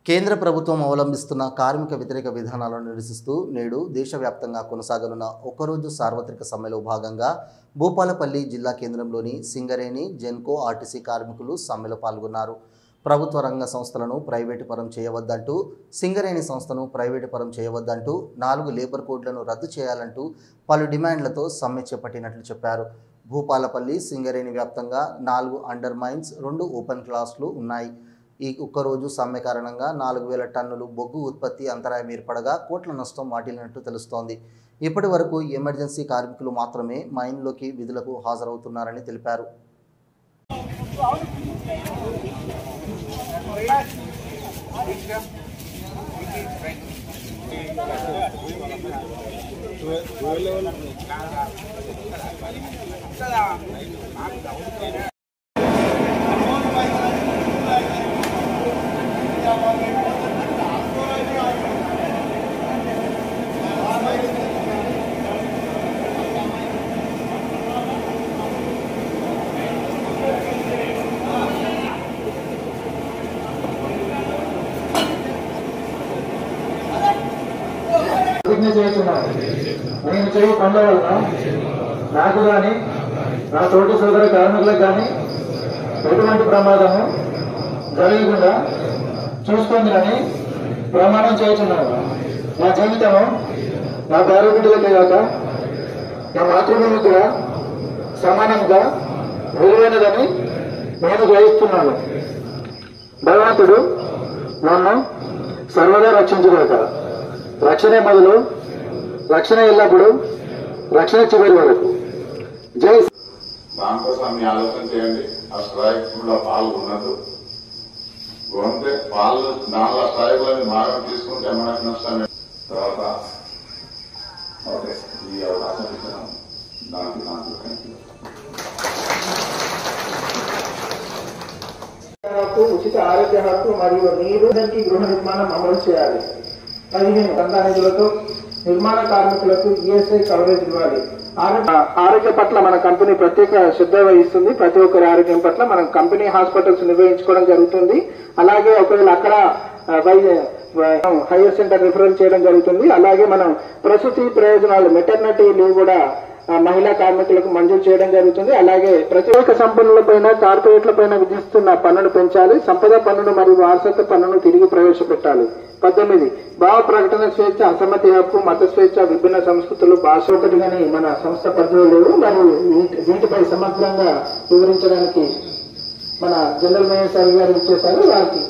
కేంద్ర ప్రభుత్వం అవలంబిస్తున్న కార్మిక వ్యతిరేక విధానాలను నిరసిస్తూ నేడు దేశవ్యాప్తంగా కొనసాగనున్న ఒకరోజు సార్వత్రిక సమ్మెలో భాగంగా భూపాలపల్లి జిల్లా కేంద్రంలోని సింగరేణి జెన్కో ఆర్టీసీ కార్మికులు సమ్మెలో పాల్గొన్నారు. ప్రభుత్వ రంగ సంస్థలను ప్రైవేటు పరం చేయవద్దంటూ, సింగరేణి సంస్థను ప్రైవేటు పరం చేయవద్దంటూ 4 లేబర్ కోడ్లను రద్దు చేయాలంటూ పలు డిమాండ్లతో సమ్మె చేపట్టినట్లు చెప్పారు. భూపాలపల్లి సింగరేణి వ్యాప్తంగా 4 అండర్ మైన్స్, 2 ఓపెన్ క్లాస్లు ఉన్నాయి. ఈ ఒక్కరోజు సమ్మె కారణంగా 4000 టన్నులు బొగ్గు ఉత్పత్తి అంతరాయం ఏర్పడగా కోట్ల నష్టం వాటిల్లినట్టు తెలుస్తోంది. ఇప్పటి వరకు ఎమర్జెన్సీ కార్మికులు మాత్రమే మైన్లోకి విధులకు హాజరవుతున్నారని తెలిపారు. నేను చేయ పనుల వలన నాకు కానీ నా తోటి సోదర కార్మికులకు కానీ ఎటువంటి ప్రమాదము జరగకుండా చూసుకుందని ప్రమాణం చేస్తున్నాను. నా జీవితము నా భార్య బిడ్డలకే కాక నా మాతృభూమి కూడా సమానంగా విలువైనదని నేను గ్రహిస్తున్నాను. భగవంతుడు నన్ను సర్వదా రక్షించుగాక. రక్షణే మొదలు, రక్షణ ఎల్లప్పుడు, రక్షణ చివరి వరకు. జై. దానికోసం మీ ఆలోచన చేయండి. ఆ స్ట్రైక్ కూడా పాల్గొన్నదు కొంటే వాళ్ళు 4 స్ట్రైక్లని భాగం తీసుకుంటే మనకు నష్టమే. తర్వాత ఓకే, ఈ అవకాశం ఇచ్చినాం దానికి ఉచిత ఆరోగ్య హక్కు మరియు నీరు గృహ నిర్మాణం అమలు చేయాలి. 15 గంగా నిధులతో నిర్మాణ కార్మికులకు ఈఎస్ఐ కవరేజ్ ఇవ్వాలి. ఆరోగ్య పట్ల మన కంపెనీ ప్రత్యేక శ్రద్ధ వహిస్తుంది. ప్రతి ఒక్కరి ఆరోగ్యం పట్ల మనం కంపెనీ హాస్పిటల్స్ నిర్వహించుకోవడం జరుగుతుంది. అలాగే ఒకవేళ అక్కడ హైయర్ సెంటర్ రిఫరల్ చేయడం జరుగుతుంది. అలాగే మనం ప్రసూతి ప్రయోజనాలు మెటర్నిటీ లీవ్ కూడా మహిళా కార్మికులకు మంజూరు చేయడం జరుగుతుంది. అలాగే ప్రత్యేక సంపన్నులపైన, కార్పొరేట్లపైన విధిస్తున్న పన్నును పెంచాలి. సంపద పన్నును మరియు వారసత్వ పన్నును తిరిగి ప్రవేశపెట్టాలి. 18 భావ ప్రకటన స్వేచ్ఛ, అసమ్మతి హక్కు, మత స్వేచ్ఛ, విభిన్న సంస్కృతులు, భాష ఒకటిగాని మన సంస్థ పరిధిలో లేవు. మరియు వీటిపై సమగ్రంగా వివరించడానికి మన జనరల్ మేనేజర్ గారు ఇచ్చేశారు. వారికి